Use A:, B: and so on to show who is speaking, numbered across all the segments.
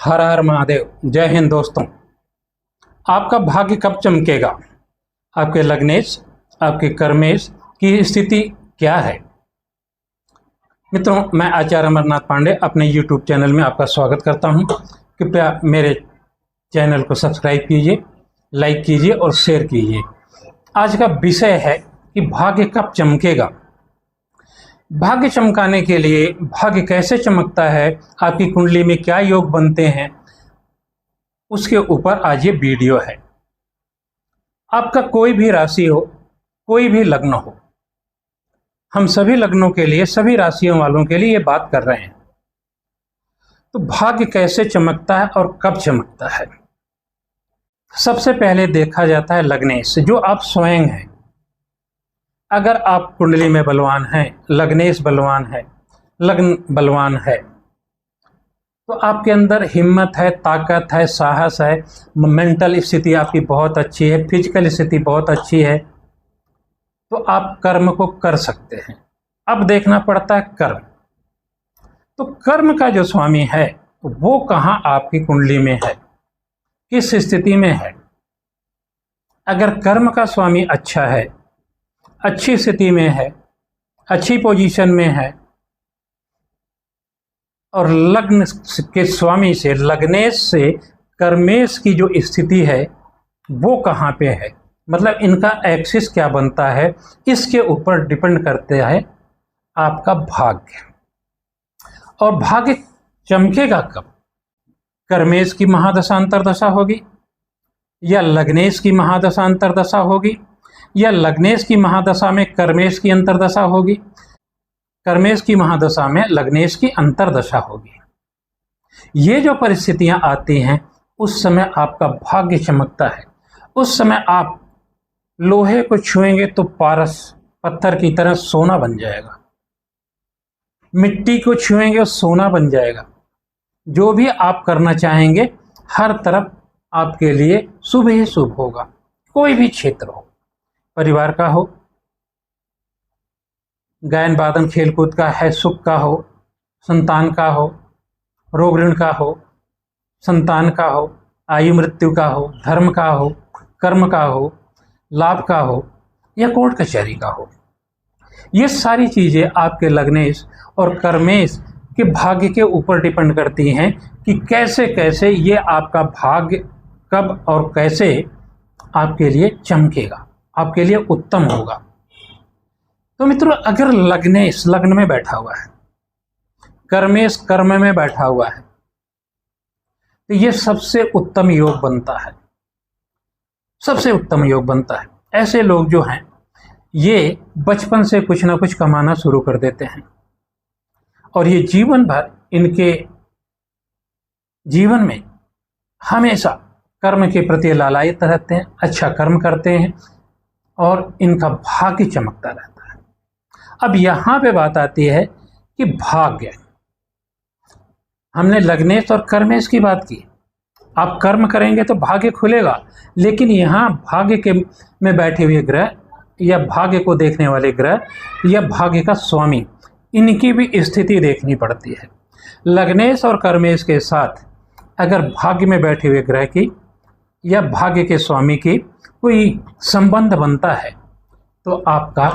A: हर हर महादेव। जय हिंद दोस्तों। आपका भाग्य कब चमकेगा? आपके लग्नेश, आपके कर्मेश की स्थिति क्या है? मित्रों, मैं आचार्य अमरनाथ पांडे अपने YouTube चैनल में आपका स्वागत करता हूं। कृपया मेरे चैनल को सब्सक्राइब कीजिए, लाइक कीजिए और शेयर कीजिए। आज का विषय है कि भाग्य कब चमकेगा। भाग्य चमकाने के लिए भाग्य कैसे चमकता है, आपकी कुंडली में क्या योग बनते हैं, उसके ऊपर आज ये वीडियो है। आपका कोई भी राशि हो, कोई भी लग्न हो, हम सभी लग्नों के लिए, सभी राशियों वालों के लिए ये बात कर रहे हैं। तो भाग्य कैसे चमकता है और कब चमकता है? सबसे पहले देखा जाता है लग्नेश, जो आप स्वयं हैं। अगर आप कुंडली में बलवान हैं, लग्नेश बलवान है, लग्न बलवान है, तो आपके अंदर हिम्मत है, ताकत है, साहस है, मेंटल स्थिति आपकी बहुत अच्छी है, फिजिकल स्थिति बहुत अच्छी है, तो आप कर्म को कर सकते हैं। अब देखना पड़ता है कर्म। तो कर्म का जो स्वामी है वो कहाँ आपकी कुंडली में है, किस स्थिति में है? अगर कर्म का स्वामी अच्छा है, अच्छी स्थिति में है, अच्छी पोजीशन में है, और लग्न के स्वामी से, लग्नेश से कर्मेश की जो स्थिति है वो कहाँ पे है, मतलब इनका एक्सिस क्या बनता है, इसके ऊपर डिपेंड करता है आपका भाग्य। और भाग्य चमकेगा कब? कर्मेश की महादशा अंतर्दशा होगी, या लग्नेश की महादशा अंतर्दशा होगी, या लग्नेश की महादशा में कर्मेश की अंतर्दशा होगी, कर्मेश की महादशा में लग्नेश की अंतर्दशा होगी। ये जो परिस्थितियां आती हैं उस समय आपका भाग्य चमकता है। उस समय आप लोहे को छुएंगे तो पारस पत्थर की तरह सोना बन जाएगा, मिट्टी को छुएंगे सोना बन जाएगा। जो भी आप करना चाहेंगे हर तरफ आपके लिए शुभ ही शुभ होगा। कोई भी क्षेत्र हो, परिवार का हो, गायन वादन खेलकूद का है, सुख का हो, संतान का हो, रोग ऋण का हो, संतान का हो, आयु मृत्यु का हो, धर्म का हो, कर्म का हो, लाभ का हो, या कोर्ट कचहरी का हो। ये सारी चीजें आपके लग्नेश और कर्मेश के भाग्य के ऊपर डिपेंड करती हैं कि कैसे कैसे ये आपका भाग्य कब और कैसे आपके लिए चमकेगा, आपके लिए उत्तम होगा। तो मित्रों, अगर लग्नेश लग्न में बैठा हुआ है, कर्मेश कर्म में बैठा हुआ है, तो ये सबसे उत्तम योग बनता है, सबसे उत्तम योग बनता है। ऐसे लोग जो हैं ये बचपन से कुछ ना कुछ कमाना शुरू कर देते हैं और ये जीवन भर इनके जीवन में हमेशा कर्म के प्रति लालायित रहते हैं, अच्छा कर्म करते हैं और इनका भाग्य चमकता रहता है। अब यहां पे बात आती है कि भाग्य, हमने लग्नेश और कर्मेश की बात की। आप कर्म करेंगे तो भाग्य खुलेगा, लेकिन यहाँ भाग्य के में बैठे हुए ग्रह या भाग्य को देखने वाले ग्रह या भाग्य का स्वामी, इनकी भी स्थिति देखनी पड़ती है। लग्नेश और कर्मेश के साथ अगर भाग्य में बैठे हुए ग्रह की या भाग्य के स्वामी की कोई संबंध बनता है तो आपका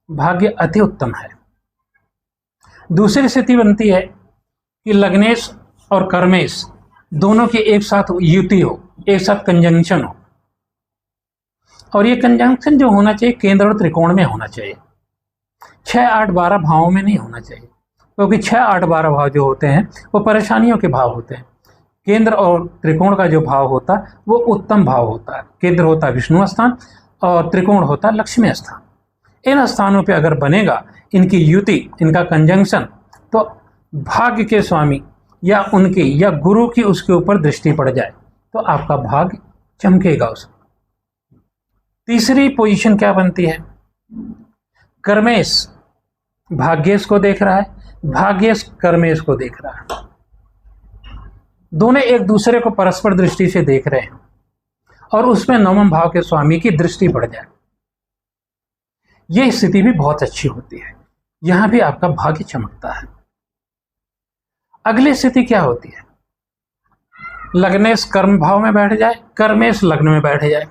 A: भाग्य अति उत्तम है। दूसरी स्थिति बनती है कि लग्नेश और कर्मेश दोनों की एक साथ युति हो, एक साथ कंजंक्शन हो, और ये कंजंक्शन जो होना चाहिए केंद्र और त्रिकोण में होना चाहिए, 6, 8, 12 भावों में नहीं होना चाहिए, क्योंकि 6, 8, 12 भाव जो होते हैं वो परेशानियों के भाव होते हैं। केंद्र और त्रिकोण का जो भाव होता है वो उत्तम भाव होता है। केंद्र होता है विष्णु स्थान और त्रिकोण होता है लक्ष्मी स्थान। इन स्थानों पे अगर बनेगा इनकी युति, इनका कंजंक्शन, तो भाग्य के स्वामी या उनकी या गुरु की उसके ऊपर दृष्टि पड़ जाए तो आपका भाग्य चमकेगा उसमें। तीसरी पोजीशन क्या बनती है? कर्मेश भाग्येश को देख रहा है, भाग्येश कर्मेश को देख रहा है, दोनों एक दूसरे को परस्पर दृष्टि से देख रहे हैं और उसमें नवम भाव के स्वामी की दृष्टि पड़ जाए, यह स्थिति भी बहुत अच्छी होती है। यहां भी आपका भाग्य चमकता है। अगली स्थिति क्या होती है? लग्नेश कर्म भाव में बैठ जाए, कर्मेश लग्न में बैठ जाए,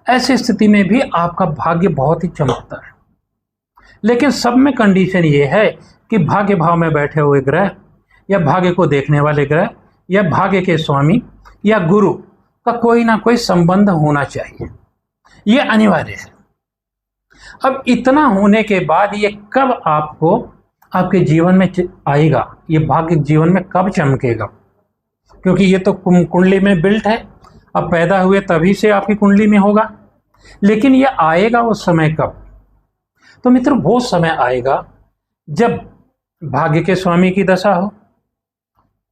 A: ऐसी स्थिति में भी आपका भाग्य बहुत ही चमकता है। लेकिन सब में कंडीशन ये है कि भाग्य भाव में बैठे हुए ग्रह या भाग्य को देखने वाले ग्रह या भाग्य के स्वामी या गुरु का कोई ना कोई संबंध होना चाहिए, ये अनिवार्य है। अब इतना होने के बाद ये कब आपको आपके जीवन में आएगा, ये भाग्य जीवन में कब चमकेगा? क्योंकि ये तो कुंडली में बिल्ट है, अब पैदा हुए तभी से आपकी कुंडली में होगा, लेकिन ये आएगा उस समय कब? तो मित्रों, वो समय आएगा जब भाग्य के स्वामी की दशा हो,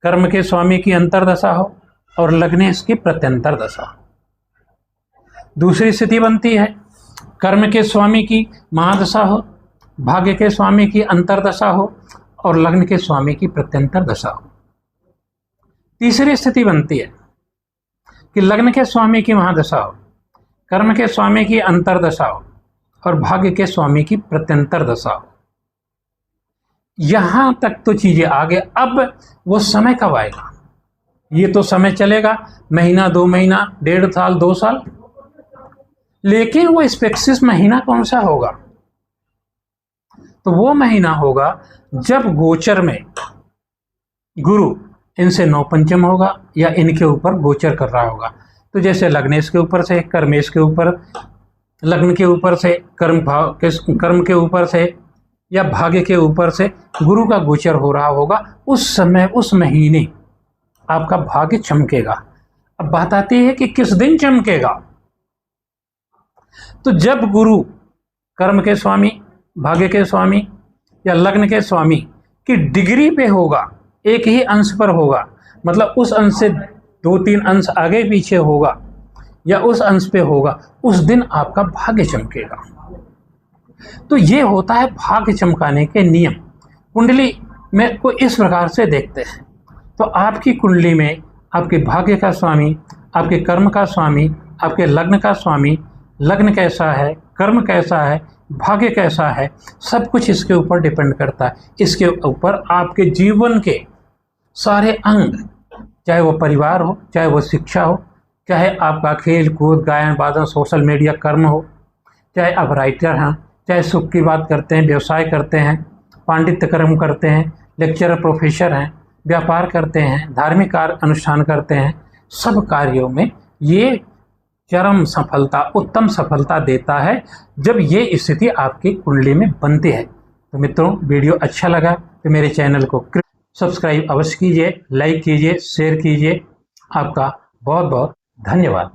A: कर्म के स्वामी की अंतरदशा हो और लग्नेश की प्रत्यंतर दशा हो। दूसरी स्थिति बनती है कर्म के स्वामी की महादशा हो, भाग्य के स्वामी की अंतरदशा हो और लग्न के स्वामी की प्रत्यंतर दशा हो। तीसरी स्थिति बनती है कि लग्न के स्वामी की महादशा हो, कर्म के स्वामी की अंतरदशा हो और भाग्य के स्वामी की प्रत्यंतर दशा हो। यहां तक तो चीजें आगे। अब वो समय कब आएगा? ये तो समय चलेगा महीना, 2 महीना, 1.5 साल, 2 साल, लेकिन वो स्पेक्सिस महीना कौन सा होगा? तो वो महीना होगा जब गोचर में गुरु इनसे 9 पंचम होगा या इनके ऊपर गोचर कर रहा होगा। तो जैसे लग्नेश के ऊपर से, कर्मेश के ऊपर, लग्न के ऊपर से, कर्म के ऊपर से या भाग्य के ऊपर से गुरु का गोचर हो रहा होगा, उस समय उस महीने आपका भाग्य चमकेगा। अब बात आती है कि किस दिन चमकेगा? तो जब गुरु कर्म के स्वामी, भाग्य के स्वामी या लग्न के स्वामी की डिग्री पे होगा, एक ही अंश पर होगा, मतलब उस अंश से 2-3 अंश आगे पीछे होगा या उस अंश पे होगा, उस दिन आपका भाग्य चमकेगा। तो ये होता है भाग्य चमकाने के नियम। कुंडली में को इस प्रकार से देखते हैं। तो आपकी कुंडली में आपके भाग्य का स्वामी, आपके कर्म का स्वामी, आपके लग्न का स्वामी, लग्न कैसा है, कर्म कैसा है, भाग्य कैसा है, सब कुछ इसके ऊपर डिपेंड करता है। इसके ऊपर आपके जीवन के सारे अंग, चाहे वो परिवार हो, चाहे वो शिक्षा हो, चाहे आपका खेल कूद, गायन वादन, सोशल मीडिया, कर्म हो, चाहे आप राइटर हैं, चाहे सुख की बात करते हैं, व्यवसाय करते हैं, पांडित्य कर्म करते हैं, लेक्चरर प्रोफेसर हैं, व्यापार करते हैं, धार्मिक कार्य अनुष्ठान करते हैं, सब कार्यों में ये चरम सफलता, उत्तम सफलता देता है जब ये स्थिति आपकी कुंडली में बनती है। तो मित्रों, वीडियो अच्छा लगा तो मेरे चैनल को सब्सक्राइब अवश्य कीजिए, लाइक कीजिए, शेयर कीजिए। आपका बहुत बहुत धन्यवाद।